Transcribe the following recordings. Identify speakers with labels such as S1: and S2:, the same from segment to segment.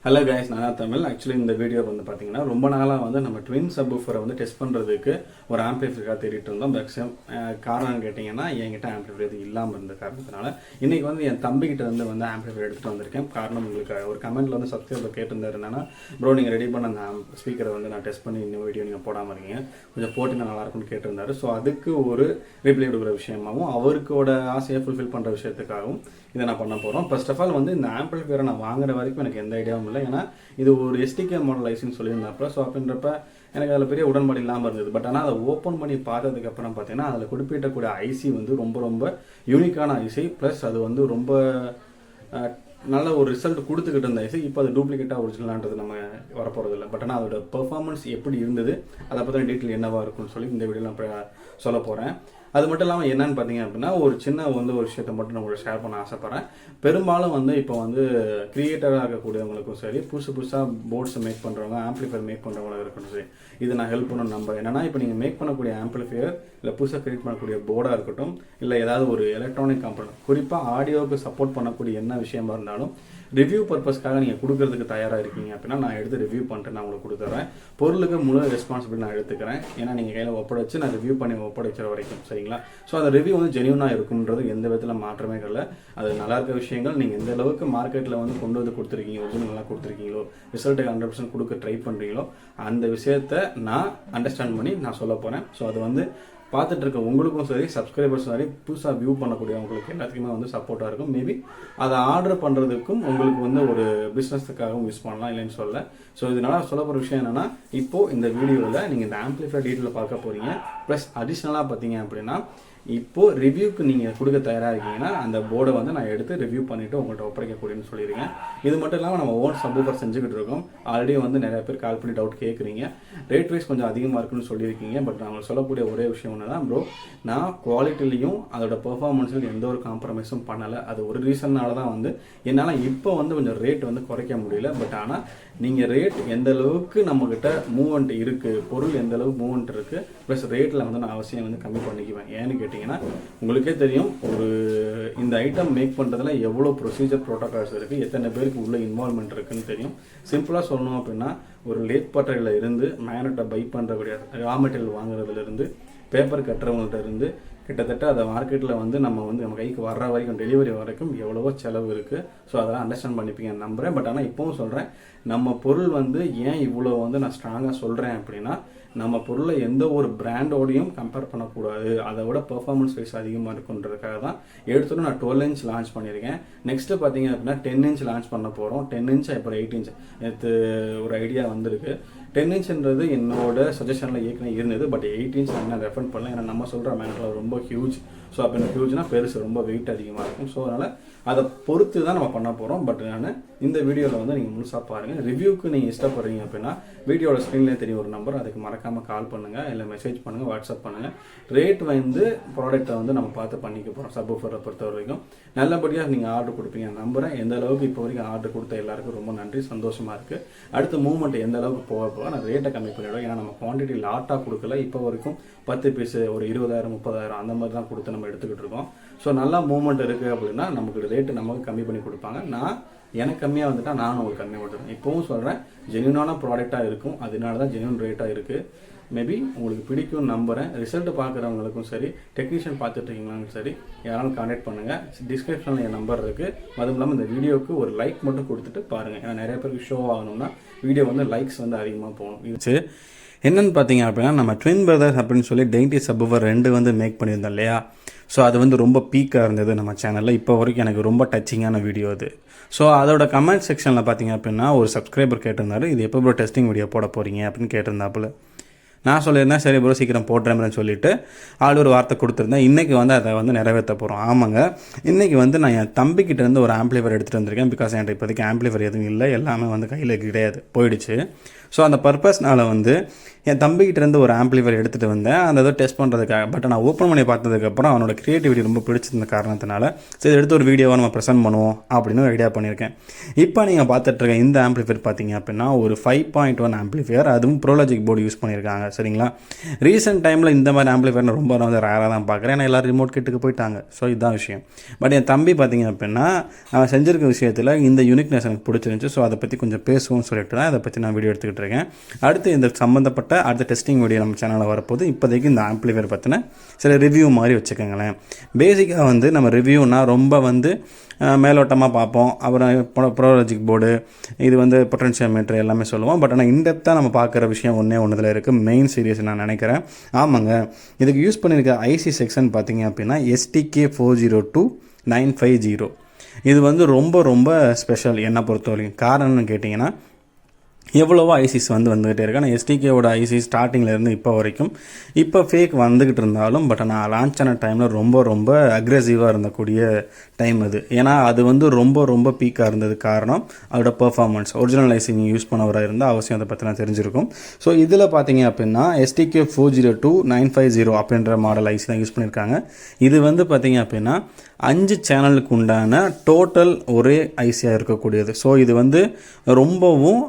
S1: Hello guys, நான் Tamil. Actually இந்த video வந்து பார்த்தீங்கன்னா ரொம்ப நாளாக வந்து நம்ம ட்வின் சப்வூஃபரை வந்து டெஸ்ட் பண்ணுறதுக்கு ஒரு ஆம்பிளிஃபையர் தேடிட்டு இருந்தோம். மேக்ஸிமம் காரணம் கேட்டிங்கன்னா என்கிட்ட ஆம்பிளிஃபையர் எதுவும் இல்லாமல் இருந்த காரணத்தினால இன்றைக்கி வந்து என் தம்பிக்கிட்ட வந்து ஆம்பிளிஃபையர் எடுத்துகிட்டு வந்திருக்கேன். காரணம் உங்களுக்கு ஒரு கமெண்ட்டில் வந்து சப்ஸ்கிரைபர் கேட்டிருந்தாரு என்னன்னா, ப்ரோ நீங்கள் ரெடி பண்ண அந்த ஸ்பீக்கரை வந்து நான் டெஸ்ட் பண்ணி இந்த வீடியோ நீங்கள் போடாமல் இருக்கீங்க, கொஞ்சம் போட்டிங்கன்னா நல்லாயிருக்கும்னு கேட்டிருந்தாரு. ஸோ அதுக்கு ஒரு ரிப்ளை கொடுக்குற விஷயமாகவும் அவருக்கோட ஆசையை ஃபுல்ஃபில் பண்ணுற விஷயத்துக்காகவும் இதை நான் பண்ண போகிறோம். ஃபர்ஸ்ட் ஆஃப் ஆல் வந்து இந்த ஆம்பிளிஃபையரை நான் வாங்குற வரைக்கும் எனக்கு எந்த ஐடியாவும் இல்லை. ஏன்னா இது ஒரு STK மாடல் ஐசின்னு சொல்லியிருந்தப்ப, ஸோ அப்படின்றப்ப எனக்கு அதில் பெரிய உடன்பாடு இல்லாமல் இருந்தது. பட் ஆனால் அதை ஓப்பன் பண்ணி பார்த்ததுக்கப்புறம் பார்த்தீங்கன்னா அதில் குறிப்பிட்டக்கூடிய ஐசி வந்து ரொம்ப ரொம்ப யூனிக்கான ஐசி, ப்ளஸ் அது வந்து ரொம்ப நல்ல ஒரு ரிசல்ட் கொடுத்துக்கிட்டு இருந்த ஐசி. இப்போ அது டூப்ளிகேட்டாக ஒரிஜினலான்றது நம்ம வரப்போகிறது இல்லை. பட் ஆனால் அதோட பெர்ஃபார்மன்ஸ் எப்படி இருந்தது, அதை பற்றின டீட்டெயில் என்னவாக இருக்குன்னு சொல்லி இந்த வீடியோவில் நான் சொல்ல போகிறேன். அது மட்டும் இல்லாமல் என்னன்னு பார்த்தீங்க அப்படின்னா ஒரு சின்ன வந்து ஒரு விஷயத்தை மட்டும் நான் உங்களுக்கு ஷேர் பண்ண ஆசைப்பட்றேன். பெரும்பாலும் வந்து இப்போ வந்து கிரியேட்டராக இருக்கக்கூடியவங்களுக்கும் சரி, புதுசாக போர்ட்ஸை மேக் பண்ணுறவங்க, ஆம்பிளிஃபையர் மேக் பண்ணுறவங்க இருக்கட்டும் சரி, இது நான் ஹெல்ப் பண்ணணும் நம்புறேன். என்னன்னா இப்போ நீங்கள் மேக் பண்ணக்கூடிய ஆம்பிளிஃபையர் இல்லை புதுசாக கிரியேட் பண்ணக்கூடிய போர்டாக இருக்கட்டும், இல்லை ஏதாவது ஒரு எலக்ட்ரானிக் காம்பனன்ட், குறிப்பாக ஆடியோவுக்கு சப்போர்ட் பண்ணக்கூடிய என்ன விஷயமா இருந்தாலும் ரிவ்யூ பர்பஸ்க்காக நீங்கள் கொடுக்கறதுக்கு தயாராக இருக்கீங்க அப்படின்னா நான் எடுத்து ரிவ்யூ பண்ணிட்டு நான் உங்களுக்கு கொடுத்துட்றேன். பொருளுக்கு முழு ரெஸ்பான்சிபிலிட்டி நான் எடுத்துக்கிறேன். ஏன்னா நீங்கள் கையில் ஒப்படைச்சு நான் ரிவ்யூ பண்ணி ஒப்படைக்கிற வரைக்கும், சரிங்களா? ஸோ அந்த ரிவ்யூ வந்து ஜெனியூனாக இருக்குன்றது எந்த விதத்தில் மாற்றமே இல்லை. அது நல்லா இருக்க விஷயங்கள் நீங்கள் எந்த அளவுக்கு மார்க்கெட்டில் வந்து கொண்டு வந்து கொடுத்துருக்கீங்க, ஒரிஜினல் நல்லா கொடுத்துருக்கீங்களோ, ரிசல்ட்டுக்கு 100% கொடுக்க ட்ரை பண்ணுறீங்களோ, அந்த விஷயத்தை நான் அண்டர்ஸ்டாண்ட் பண்ணி நான் சொல்ல போகிறேன். ஸோ அது வந்து பார்த்துட்டு இருக்க உங்களுக்கும் சரி, சப்ஸ்கிரைபர்ஸும் சரி, புதுசாக வியூ பண்ணக்கூடியவங்களுக்கு எல்லாத்துக்குமே வந்து சப்போர்ட்டாக இருக்கும். மேபி அதை ஆர்டர் பண்ணுறதுக்கும் உங்களுக்கு வந்து ஒரு பிஸ்னஸுக்காகவும் யூஸ் பண்ணலாம், இல்லைன்னு சொல்ல. ஸோ இதனால் சொல்ல போகிற விஷயம் என்னென்னா, இப்போது இந்த வீடியோவில் நீங்கள் இந்த ஆம்பிளிஃபையர் டீட்டெயில் பார்க்க போகிறீங்க. ப்ளஸ் அடிஷ்னலாக பார்த்தீங்க அப்படின்னா இப்போது ரிவ்யூக்கு நீங்கள் கொடுக்க தயாராக இருக்கீங்கன்னா அந்த போர்டை வந்து நான் எடுத்து ரிவ்யூ பண்ணிவிட்டு உங்கள்கிட்ட ஒப்படைக்கக்கூடியன்னு சொல்லியிருக்கேன். இது மட்டும் இல்லாமல் நம்ம ஓன் சப்வூஃபர் செஞ்சுக்கிட்டு இருக்கோம். ஆல்ரெடி வந்து நிறைய பேர் கால் பண்ணி டவுட் கேட்குறீங்க. ரேட் வைஸ் கொஞ்சம் அதிகமாக இருக்குன்னு சொல்லியிருக்கீங்க. பட் நான் உங்களுக்கு சொல்லக்கூடிய ஒரே விஷயம் ஒன்று தான் ப்ரோ, நான் குவாலிட்டிலையும் அதோட பெர்ஃபார்மன்ஸ்லையும் எந்த ஒரு காம்ப்ரமைஸும் பண்ணலை. அது ஒரு ரீசன்னால தான் வந்து என்னால் இப்போ வந்து கொஞ்சம் ரேட் வந்து குறைக்க முடியல. பட் ஆனால் நீங்கள் ரேட் எந்த அளவுக்கு நம்மக்கிட்ட மூவ்மெண்ட் இருக்குது, பொருள் எந்த அளவுக்கு மூவ்மெண்ட் இருக்குது, ப்ளஸ் ரேட்டில் வந்து நான் அவசியம் வந்து கம்மி பண்ணிக்குவேன். ஏன்னு கேட்டிங்கன்னா உங்களுக்கே தெரியும், ஒரு இந்த ஐட்டம் மேக் பண்ணுறதுல எவ்வளோ ப்ரொசீஜர் ப்ரோட்டோகால்ஸ் இருக்குது, எத்தனை பேருக்கு உள்ள இன்வால்மெண்ட் இருக்குதுன்னு தெரியும். சிம்பிளாக சொல்லணும் அப்படின்னா ஒரு லேத் பட்டறையில் இருந்து மேக்னெட்டை பை பண்ணுறக்கூடிய ரா மெட்டீரியல் வாங்குறதுலேருந்து பேப்பர் கட்டுறவங்கள்ட்ட இருந்து கிட்டத்தட்ட அதை மார்க்கெட்டில் வந்து நம்ம கைக்கு வர்ற வரைக்கும், டெலிவரி வரைக்கும் எவ்வளவோ செலவு இருக்குது. ஸோ அதெல்லாம் அண்டர்ஸ்டாண்ட் பண்ணிப்பீங்க நம்புகிறேன். பட் ஆனால் இப்போவும் சொல்கிறேன், நம்ம பொருள் வந்து ஏன் இவ்வளோ வந்து நான் ஸ்ட்ராங்காக சொல்கிறேன் அப்படின்னா, நம்ம பொருளை எந்த ஒரு பிராண்டோடையும் கம்பேர் பண்ணக்கூடாது, அதை விட பெர்ஃபார்மன்ஸ் வைஸ் அதிகமாக இருக்குன்றதுக்காக தான் எடுத்துட்டு நான் 12 இன்ச் லான்ச் பண்ணியிருக்கேன். நெக்ஸ்ட்டு பார்த்தீங்க அப்படின்னா 10 இன்ச் லான்ச் பண்ண போகிறோம். 10 இன்ச் அப்புறம் 8 இன்ச் நேற்று ஒரு ஐடியா வந்திருக்கு. 10 இன்ச்ன்றது என்னோட சஜஷனில் ஏற்கனவே இருந்தது. பட் 8 இன்ச் நான் ரெஃபர் பண்ணல. ஏன்னா நம்ம சொல்கிற மேனரில் ரொம்ப ஹியூஜ். ஸோ அப்போ எனக்கு ஹியூஜ்னா பெருசு, ரொம்ப வெயிட் அதிகமாக இருக்கும். ஸோ அதனால் அதை பொறுத்து தான் நம்ம பண்ண போகிறோம். பட் நான் இந்த வீடியோவில் வந்து நீங்கள் முழுசாக பாருங்கள். ரிவ்யூக்கு நீங்கள் இஷ்டப்படுறீங்க அப்படின்னா வீடியோட ஸ்க்ரீன்லேயே தெரியும் ஒரு நம்பர், அதுக்கு மறக்காமல் கால் பண்ணுங்கள், இல்லை மெசேஜ் பண்ணுங்கள், வாட்ஸ்அப் பண்ணுங்கள். ரேட் வந்து ப்ராடக்ட்டை வந்து நம்ம பார்த்து பண்ணிக்க போகிறோம். சப்வூஃபரை பொறுத்த வரைக்கும் நல்லபடியாக நீங்கள் ஆர்டர் கொடுப்பீங்க நம்புகிறேன். எந்த அளவுக்கு இப்போ வரைக்கும் ஆர்டர் கொடுத்த எல்லாருக்கும் ரொம்ப நன்றி, சந்தோஷமாக இருக்குது. அடுத்த மூவ்மெண்ட் எந்த அளவுக்கு போக நான் ரேட்டை கம்மி பண்ணிவிடுவேன். ஏன்னா நம்ம குவான்டிட்டி லாட்டாக கொடுக்கல. இப்போ வரைக்கும் 10 பீஸு ஒரு 20,000 30,000 அந்த மாதிரி தான் கொடுத்து நம்ம எடுத்துக்கிட்டு இருக்கோம். ஸோ நல்லா மூவ்மெண்ட் இருக்குது அப்படின்னா நமக்கு ரேட்டு நமக்கு கம்மி பண்ணி கொடுப்பாங்க. எனக்கு கம்மியாக வந்துட்டால் நானும் உங்களுக்கு கம்மியாக கொடுத்துருவேன். இப்போவும் சொல்கிறேன், ஜென்யூனான ப்ராடக்டாக இருக்கும். அதனால தான் ஜென்யூன் ரேட்டாக இருக்குது. மேபி உங்களுக்கு பிடிக்கும்னு நம்புகிறேன். ரிசல்ட் பார்க்குறவங்களுக்கும் சரி, டெக்னீஷியன் பார்த்துட்டு இருக்கீங்களாலும் சரி, யாராலும் கான்டாக்ட் பண்ணுங்கள். டிஸ்கிரிப்ஷனில் என் நம்பர் இருக்குது. அதுவும் இல்லாமல் இந்த வீடியோவுக்கு ஒரு லைக் மட்டும் கொடுத்துட்டு பாருங்கள். ஏன்னா நிறைய பேருக்கு ஷோ ஆகணும்னா வீடியோ வந்து லைக்ஸ் வந்து அதிகமாக போகணும். இது என்னென்னு பார்த்தீங்க அப்படின்னா, நம்ம ட்வின் பிரதர்ஸ் அப்படின்னு சொல்லி டெய்ன்டி சப்வூஃபர் 2 வந்து மேக் பண்ணியிருந்தோம் இல்லையா? ஸோ அது வந்து ரொம்ப பீக்காக இருந்தது நம்ம சேனலில். இப்போ வரைக்கும் எனக்கு ரொம்ப டச்சிங்கான வீடியோ அது. ஸோ அதோட கமெண்ட் செக்ஷனில் பார்த்தீங்க அப்படின்னா ஒரு சப்ஸ்கிரைபர் கேட்டிருந்தாரு, இது எப்போ ப்ரோ டெஸ்டிங் வீடியோ போட போகிறீங்க அப்படின்னு கேட்டிருந்தாப்புல. நான் சொல்லியிருந்தேன், சரி ப்ரோ சீக்கிரம் போட்டுறேன்னு சொல்லிட்டு ஆள் ஒரு வார்த்தை கொடுத்துருந்தேன். இன்றைக்கி வந்து அதை வந்து நிறைவேற்ற போகிறோம். ஆமாங்க, இன்றைக்கி வந்து நான் என் தம்பிக்கிட்டேருந்து ஒரு ஆம்பிளிஃபையர் எடுத்துகிட்டு வந்திருக்கேன். பிகாஸ் என்கிட்ட இப்போதைக்கு ஆம்பிளிஃபையர் எதுவும் இல்லை, எல்லாமே வந்து கையில் கிடையாது, போயிடுச்சு. ஸோ அந்த பர்பஸ்னால் வந்து என் தம்பிக்கிட்டேருந்து ஒரு ஆம்பிளிஃபையர் எடுத்துகிட்டு வந்தேன் அந்த இதை டெஸ்ட் பண்ணுறதுக்காக. பட் நான் ஓப்பன் பண்ணி பார்த்ததுக்கப்புறம் அவனோட க்ரியேட்டிவிட்டி ரொம்ப பிடிச்சிருந்த காரணத்தினால சரி எடுத்து ஒரு வீடியோவாக நம்ம ப்ரெசென்ட் பண்ணுவோம் அப்படின்னு ஒரு ஐடியா பண்ணியிருக்கேன். இப்போ நீங்கள் பார்த்துட்ருக்க இந்த ஆம்பிளிஃபையர் பார்த்தீங்க அப்படின்னா ஒரு 5.1 ஆம்பிளிஃபையர், அதுவும் ப்ரோலாஜிக் போர்டு யூஸ் பண்ணியிருக்காங்க. சரிங்களா, ரீசெண்ட் டைமில் இந்த மாதிரி ஆம்பிளிஃபையர் ரொம்ப வந்து ரேராக தான் பார்க்குறேன். ஏன்னா எல்லோரும் ரிமோட் கிட்டுக்கு போயிட்டாங்க. ஸோ இதுதான் விஷயம். பட் என் தம்பி பார்த்தீங்க அப்படின்னா அவன் செஞ்சிருக்க விஷயத்தில் இந்த யூனிக்னஸ் எனக்கு பிடிச்சிருந்துச்சு. ஸோ அதை பற்றி கொஞ்சம் பேசுவோம்னு சொல்லிட்டு தான் அதை பற்றி நான் வீடியோ எடுத்துக்கிட்டு இருக்கேன். அடுத்து இந்த சம்மந்தப்பட்ட அடுத்த டெஸ்டிங் வீடியோ நம்ம சேனலில் வரப்போது. இப்போதைக்கு இந்த ஆம்பிளிஃபையர் பற்றின சில ரிவ்யூ மாதிரி வச்சுக்கோங்களேன். பேசிக்காக வந்து நம்ம ரிவ்யூனா ரொம்ப வந்து மேலோட்டமாக பார்ப்போம். அப்புறம் ப்ரோலாஜிக் போர்டு, இது வந்து பொட்டன்ஷியல் மீட்டர் எல்லாமே சொல்லுவோம். பட் ஆனால் இன்டெப்த்தாக நம்ம பார்க்குற விஷயம் ஒன்றில் இருக்குது, மெயின் சீரியஸ் நான் நினைக்கிறேன். ஆமாங்க, இதுக்கு யூஸ் பண்ணியிருக்க ஐசி செக்ஷன் பார்த்தீங்க அப்படின்னா STK402-950. இது வந்து ரொம்ப ரொம்ப ஸ்பெஷல் என்னை பொறுத்த வரைக்கும். காரணம்னு கேட்டிங்கன்னா எவ்வளவோ ஐசிஸ் வந்துகிட்டே இருக்கு. ஆனால் எஸ்டிகேவோட ஐசி ஸ்டார்டிங்லேருந்து இப்போ வரைக்கும் இப்போ ஃபேக் வந்துக்கிட்டு இருந்தாலும் பட் நான் லான்ச் ஆன டைமில் ரொம்ப ரொம்ப அக்ரெசிவாக இருந்தக்கூடிய டைம் அது. ஏன்னா அது வந்து ரொம்ப ரொம்ப பீக்காக இருந்தது. காரணம் அதோட பெர்ஃபார்மன்ஸ். ஒரிஜினல் ஐசி நீங்கள் யூஸ் பண்ணவராக இருந்தால் அவசியம் அதை பற்றிலாம் தெரிஞ்சிருக்கும். ஸோ இதில் பார்த்தீங்க அப்படின்னா STK402-950 அப்படின்ற மாடல் ஐசி தான் யூஸ் பண்ணியிருக்காங்க. இது வந்து பார்த்தீங்க அப்படின்னா 5 சேனலுக்கு உண்டான டோட்டல் ஒரே ஐசியாக இருக்கக்கூடியது. ஸோ இது வந்து ரொம்பவும்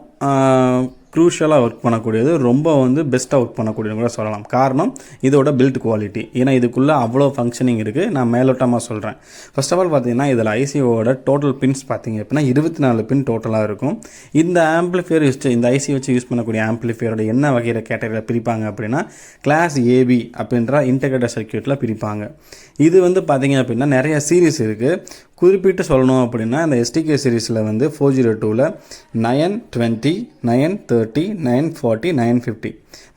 S1: க்ரூஷியலாக ஒர்க் பண்ணக்கூடியது, ரொம்ப வந்து பெஸ்ட்டாக ஒர்க் பண்ணக்கூடியது கூட சொல்லலாம். காரணம் இதோட பில்ட் குவாலிட்டி. ஏன்னா இதுக்குள்ளே அவ்வளோ ஃபங்க்ஷனிங் இருக்குது. நான் மேலோட்டமாக சொல்கிறேன். ஃபர்ஸ்ட் ஆஃப் ஆல் பார்த்தீங்கன்னா இதில் ஐசியோட டோட்டல் பின்ஸ் பார்த்தீங்க அப்படின்னா 24 பின் டோட்டலாக இருக்கும். இந்த ஆம்பிளிஃபையர் இந்த ஐசி வச்சு யூஸ் பண்ணக்கூடிய ஆம்பிளிஃபையரோட என்ன வகையில் கேட்டகரியில் பிரிப்பாங்க அப்படின்னா கிளாஸ் ஏபி அப்படின்ற இன்டெகிரேட்டட் சர்க்யூட்டில் பிரிப்பாங்க. இது வந்து பார்த்தீங்க அப்படின்னா நிறைய சீரீஸ் இருக்குது. குறிப்பிட்டு சொல்லணும் அப்படின்னா இந்த STK சீரீஸில் வந்து 402ல் 920, 930, 940, 950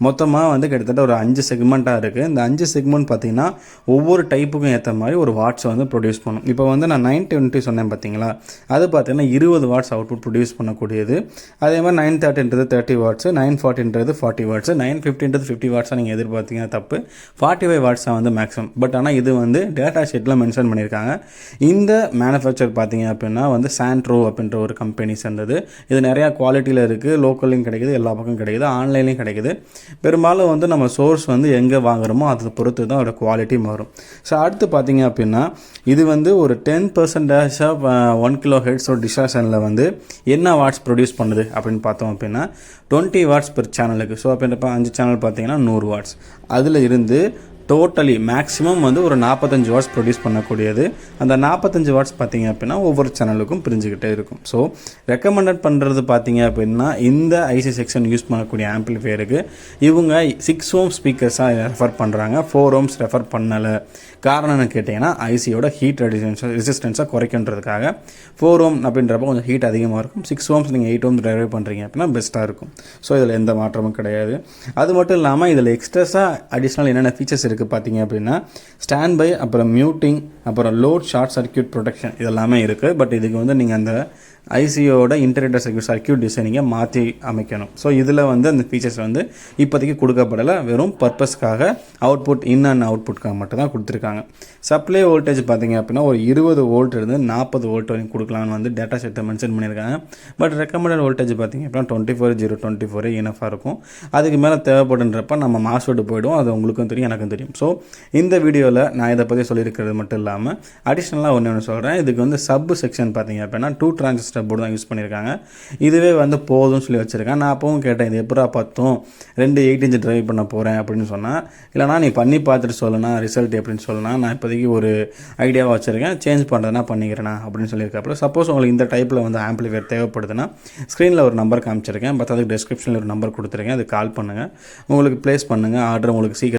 S1: மொத்தமாக வந்து கிட்டத்தட்ட ஒரு 5 செக்மெண்ட்டாக இருக்குது. இந்த 5 செக்மெண்ட் பார்த்திங்கன்னா ஒவ்வொரு டைப்புக்கும் ஏற்ற மாதிரி ஒரு வாட்ஸை வந்து ப்ரொடியூஸ் பண்ணும். இப்போ வந்து நான் 920 சொன்னேன் பார்த்தீங்களா, அது பார்த்திங்கன்னா 20 வாட்ஸ் அவுட்புட் ப்ரொடியூஸ் பண்ணக்கூடியது. அதே மாதிரி 930ன்றது 30 வாட்ஸு, 940ன்றது 40 வாட்ஸு, 950ன்றது 50 வாட்ஸாக நீங்கள் எதிர்பார்த்தீங்கன்னா தப்பு. 45 வாட்ஸாக வந்து மேக்ஸிமம். பட் ஆனால் இது வந்து டேட்டா ஷீட்டில் மென்ஷன் பண்ணியிருக்காங்க. இந்த மேனுஃபேக்சர் பார்த்தீங்க அப்படின்னா வந்து சாண்ட்ரோ அப்படின்ற ஒரு கம்பெனி சேர்ந்தது. இது நிறையா குவாலிட்டியில் இருக்குது. லோக்கல்லையும் கிடைக்குது, எல்லா பக்கம் கிடைக்குது, ஆன்லைன்லையும் கிடைக்குது. பெரும்பாலும் வந்து நம்ம சோர்ஸ் வந்து எங்கே வாங்குறோமோ அதை பொறுத்து தான் அதோட குவாலிட்டி மாறும். ஸோ அடுத்து பார்த்தீங்க அப்படின்னா இது வந்து ஒரு 10% ஆஃப் 1 kHz டிஸ்டார்ஷனில் வந்து என்ன வாட்ஸ் ப்ரொடியூஸ் பண்ணுது அப்படின்னு பார்த்தோம் அப்படின்னா 20 வாட்ஸ் பெர் சேனலுக்கு. ஸோ அப்படின்றப்ப 5 சேனல் பார்த்தீங்கன்னா 100 வாட்ஸ். அதில் இருந்து டோட்டலி மேக்ஸிமம் வந்து ஒரு 45 வாட்ஸ் ப்ரொடியூஸ் பண்ணக்கூடியது. அந்த 45 வாட்ஸ் பார்த்தீங்க அப்படின்னா ஒவ்வொரு சேனலுக்கும் பிரிஞ்சுக்கிட்டே இருக்கும். ஸோ ரெக்கமெண்டட் பண்ணுறது பார்த்தீங்க அப்படின்னா இந்த ஐசி செக்ஷன் யூஸ் பண்ணக்கூடிய ஆம்பிளிஃபையருக்கு இவங்க 6 ஓம் ஸ்பீக்கர்ஸாக ரெஃபர் பண்ணுறாங்க, 4 ஓம்ஸ் ரெஃபர் பண்ணலை. காரணம்னு கேட்டிங்கன்னா ஐசியோட ஹீட் ரெசிஸ்டன்ஸை குறைக்கின்றதுக்காக. 4 ஓம் அப்படின்றப்ப கொஞ்சம் ஹீட் அதிகமாக இருக்கும். 6 ஓம்ஸ் நீங்கள் 8 ஓம்ஸ் ட்ரைவ் பண்ணுறீங்க அப்படின்னா பெஸ்ட்டாக இருக்கும். ஸோ இதில் எந்த மாற்றமும் கிடையாது. அது மட்டும் இல்லாமல் இதில் எக்ஸ்ட்ராஸாக அடிஷ்னல் என்னென்ன ஃபீச்சர்ஸ் இருக்குது பார்த்தீங்க அப்படின்னா ஸ்டாண்ட் பை, அப்புறம் மியூட்டிங், அப்புறம் லோட் ஷார்ட் சர்க்யூட் ப்ரொடெக்ஷன் இதெல்லாமே இருக்குது. பட் இதுக்கு வந்து நீங்கள் அந்த ஐசியோட இன்டெகிரேட்டட் சர்க்யூட் டிசைனிங்கை மாற்றி அமைக்கணும். ஸோ இதில் வந்து அந்த ஃபீச்சர்ஸ் வந்து இப்போதைக்கு கொடுக்கப்படலை. வெறும் பர்பஸ்க்காக அவுட்புட் இன் அண்ட் அவுட்புட்காக மட்டும் தான் கொடுத்துருக்காங்க. சப்ளை வோல்டேஜ் பார்த்தீங்க அப்படின்னா ஒரு 20 வோல்ட் இருந்து 40 வோல்ட் வரைக்கும் கொடுக்கலான்னு வந்து டேட்டா ஷீட்டை மென்ஷன் பண்ணியிருக்காங்க. பட் ரெக்கமெண்டட் வோல்டேஜ் பார்த்தீங்க அப்படின்னா 24/024 இனஃபாக இருக்கும். அதுக்கு மேலே தேவைப்படுன்றப்ப நம்ம மாஸ்வேர்டு போய்டும். அது உங்களுக்கும் தெரியும், எனக்கும் தெரியும். ஸோ இந்த வீடியோவில் நான் இதை பற்றி சொல்லியிருக்கிறது மட்டும் இல்லாமல் அடிஷ்னலாக ஒன்று சொல்கிறேன். இதுக்கு வந்து சப் செக்ஷன் பார்த்தீங்க அப்படின்னா 2 டிரான்சிஸ்டர் போர்டு தான் யூஸ் பண்ணியிருக்காங்க. இதுவே வந்து போதும்னு சொல்லி வச்சுருக்கேன். நான் அப்பவும் கேட்டேன், இது எப்படா பார்த்தோம் 2 8 இன்ச் ட்ரைவ் பண்ண போகிறேன் அப்படின்னு சொன்னால், இல்லைனா நீ பண்ணி பார்த்துட்டு சொல்லணும் ரிசல்ட் எப்படின்னு சொல்லணும், நான் இப்போதைக்கு ஒரு ஐடியாவாக வச்சுருக்கேன், சேஞ்ச் பண்ணுறதுனா பண்ணிக்கிறேன்னா அப்படின்னு சொல்லியிருக்காப்புல. சப்போஸ் உங்களுக்கு இந்த டைப்பில் வந்து ஆம்பிளிஃபையர் தேவைப்படுதுன்னா ஸ்க்ரீனில் ஒரு நம்பர் காமிச்சிருக்கேன், பட் அதுக்கு டிஸ்கிரிப்ஷனில் ஒரு நம்பர் கொடுத்துருக்கேன், அது கால் பண்ணுங்கள், உங்களுக்கு ப்ளேஸ் பண்ணுங்கள், ஆர்டர் உங்களுக்கு சீக்கிரம்